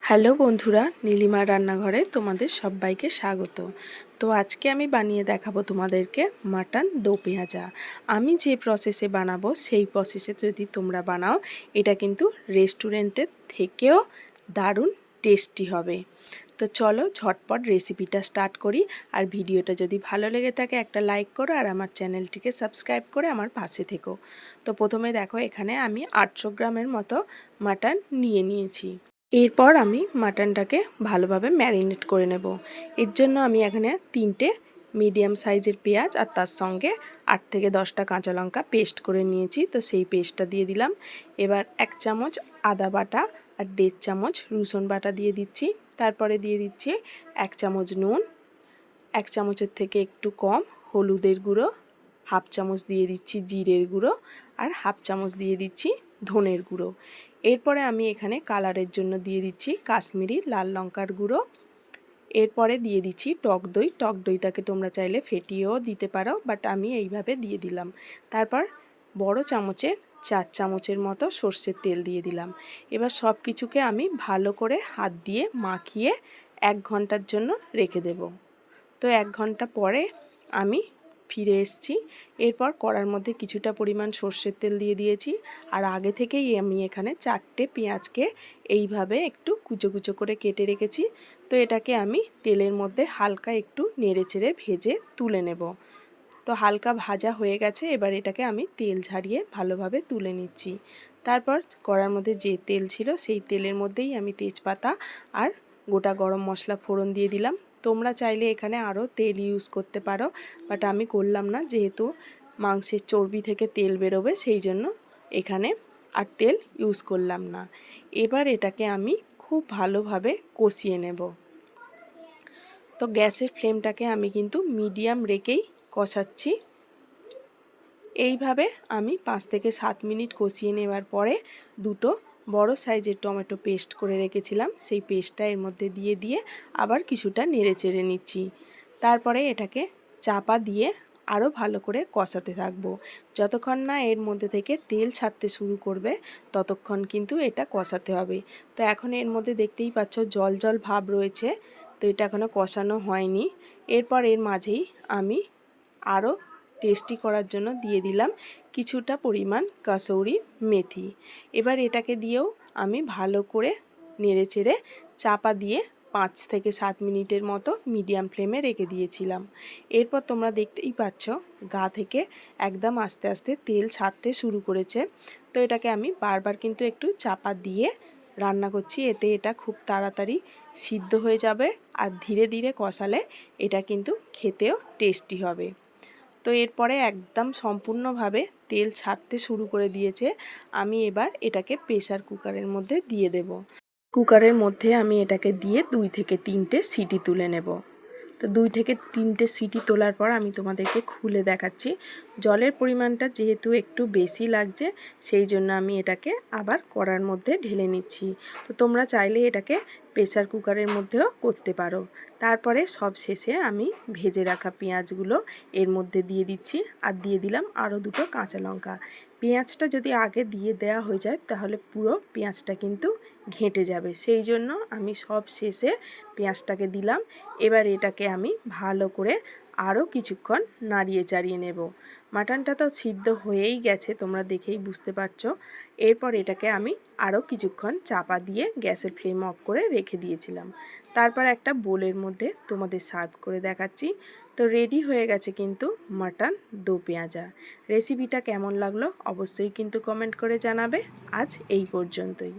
Hello বন্ধুরা, নীলিমার রান্নাঘরে তোমাদের সবাইকে স্বাগত। তো আজকে আমি বানিয়ে দেখাবো তোমাদেরকে মাটন দো পেঁয়াজা। আমি যে প্রসেসে বানাবো সেই প্রসেসে যদি তোমরা বানাও, এটা কিন্তু রেস্টুরেন্টের থেকেও দারুণ টেস্টি হবে। তো চলো ঝটপট রেসিপিটা স্টার্ট করি। আর ভিডিওটা যদি ভালো লেগে থাকে একটা লাইক করো, আর আমার চ্যানেলটিকে সাবস্ক্রাইব করে আমার পাশে থেকো। তো প্রথমে দেখো, এখানে আমি 800 গ্রামের মতো মাটন নিয়েছি। এরপর আমি মাটনটাকে ভালোভাবে ম্যারিনেট করে নেব। এর জন্য আমি এখানে 3টে মিডিয়াম সাইজের পেঁয়াজ আর তার সঙ্গে 8 থেকে 10টা কাঁচা লঙ্কা পেস্ট করে নিয়েছি। তো সেই পেস্টটা দিয়ে দিলাম। এবার 1 চামচ আদা বাটা আর 1.5 চামচ রসুন বাটা দিয়ে দিচ্ছি। তারপরে দিয়ে দিচ্ছি 1 চামচ নুন, 1 চামচের থেকে একটু কম হলুদের গুঁড়ো, হাফ চামচ দিয়ে দিচ্ছি জিরের গুঁড়ো, আর হাফ চামচ দিয়ে দিচ্ছি ধনের গুঁড়ো। এরপরে আমি এখানে কালারের জন্য দিয়ে দিচ্ছি কাশ্মীরি লাল লঙ্কার গুঁড়ো। এরপরে দিয়ে দিচ্ছি টক দই। টক দইটাকে তোমরা চাইলে ফেটিয়েও দিতে পারো, বাট আমি এইভাবে দিয়ে দিলাম। তারপর বড় চামচের 4 চামচের মতো সর্ষের তেল দিয়ে দিলাম। এবার সব কিছুকে আমি ভালো করে হাত দিয়ে মাখিয়ে 1 ঘন্টার জন্য রেখে দেব। তো 1 ঘন্টা পরে আমি ফিরে এসেছি। এরপর কড়ার মধ্যে কিছুটা পরিমাণ সর্ষের তেল দিয়ে দিয়েছি। আর আগে থেকেই আমি এখানে 4টে পেঁয়াজকে এইভাবে একটু কুচো কুচো করে কেটে রেখেছি। তো এটাকে আমি তেলের মধ্যে হালকা একটু নেড়েচেড়ে ভেজে তুলে নেব। তো হালকা ভাজা হয়ে গেছে, এবার এটাকে আমি তেল ঝারিয়ে ভালোভাবে তুলে নিচ্ছি। তারপর কড়ার মধ্যে যে তেল ছিল সেই তেলের মধ্যেই আমি তেজপাতা আর গোটা গরম মশলা ফোড়ন দিয়ে দিলাম। তোমরা চাইলে এখানে আরও তেল ইউজ করতে পারো, বাট আমি করলাম না, যেহেতু মাংসের চর্বি থেকে তেল বেরোবে সেই জন্য এখানে আর তেল ইউজ করলাম না। এবার এটাকে আমি খুব ভালোভাবে কষিয়ে নেব। তো গ্যাসের ফ্লেমটাকে আমি কিন্তু মিডিয়াম রেখেই কষাচ্ছি। এইভাবে আমি 5 থেকে 7 মিনিট কষিয়ে নেওয়ার পরে দুটো বড় সাইজের টমেটো পেস্ট করে রেখেছিলাম সেই পেস্টটা এর মধ্যে দিয়ে আবার কিছুটা নেড়েচেড়ে নিচ্ছি। তারপরে এটাকে চাপা দিয়ে আরও ভালো করে কষাতে থাকবো। যতক্ষণ না এর মধ্যে থেকে তেল ছাড়তে শুরু করবে ততক্ষণ কিন্তু এটা কষাতে হবে। তো এখন এর মধ্যে দেখতেই পাচ্ছ জল জল ভাব রয়েছে, তো এটা এখনও কষানো হয়নি। এরপর এর মাঝেই আমি আরও টেস্টি করার জন্য দিয়ে দিলাম কিছুটা পরিমাণ কাসৌরি মেথি। এবার এটাকে দিয়েও আমি ভালো করে নেড়েচেড়ে চাপা দিয়ে 5 থেকে 7 মিনিটের মতো মিডিয়াম ফ্লেমে রেখে দিয়েছিলাম। এরপর তোমরা দেখতেই পাচ্ছ গা থেকে একদম আস্তে আস্তে তেল ছাড়তে শুরু করেছে। তো এটাকে আমি বারবার কিন্তু একটু চাপা দিয়ে রান্না করছি, এতে এটা খুব তাড়াতাড়ি সিদ্ধ হয়ে যাবে। আর ধীরে ধীরে কষালে এটা কিন্তু খেতেও টেস্টি হবে। তো এরপরে একদম সম্পূর্ণভাবে তেল ছাড়তে শুরু করে দিয়েছে। আমি এবার এটাকে প্রেসার কুকারের মধ্যে দিয়ে দেব। কুকারের মধ্যে আমি এটাকে দিয়ে 2 থেকে 3টে সিটি তুলে নেব। তো 2 থেকে 3টে সিটি তোলার পর আমি তোমাদেরকে খুলে দেখাচ্ছি। জলের পরিমাণটা যেহেতু একটু বেশি লাগছে সেই জন্য আমি এটাকে আবার কড়ার মধ্যে ঢেলে নিচ্ছি। তো তোমরা চাইলে এটাকে প্রেসার কুকারের মধ্যেও করতে পারো। তারপরে সব শেষে আমি ভেজে রাখা পেঁয়াজগুলো এর মধ্যে দিয়ে দিচ্ছি, আর দিয়ে দিলাম আরও দুটো কাঁচা লঙ্কা। পেঁয়াজটা যদি আগে দিয়ে দেওয়া হয়ে যায় তাহলে পুরো পেঁয়াজটা কিন্তু ঘেঁটে যাবে, সেই জন্য আমি সব শেষে পেঁয়াজটাকে দিলাম। এবার এটাকে আমি ভালো করে আরও কিছুক্ষণ নাড়িয়ে চাড়িয়ে নেব। মাটনটা তো সিদ্ধ হয়েই গেছে, তোমরা দেখেই বুঝতে পারছো। এরপর এটাকে আমি আরও কিছুক্ষণ চাপা দিয়ে গ্যাসের ফ্লেম অফ করে রেখে দিয়েছিলাম। তারপর একটা বোলের মধ্যে তোমাদের সার্ভ করে দেখাচ্ছি। তো রেডি হয়ে গেছে কিন্তু মাটন দো পেঁয়াজা। রেসিপিটা কেমন লাগলো অবশ্যই কিন্তু কমেন্ট করে জানাবে। আজ এই পর্যন্তই।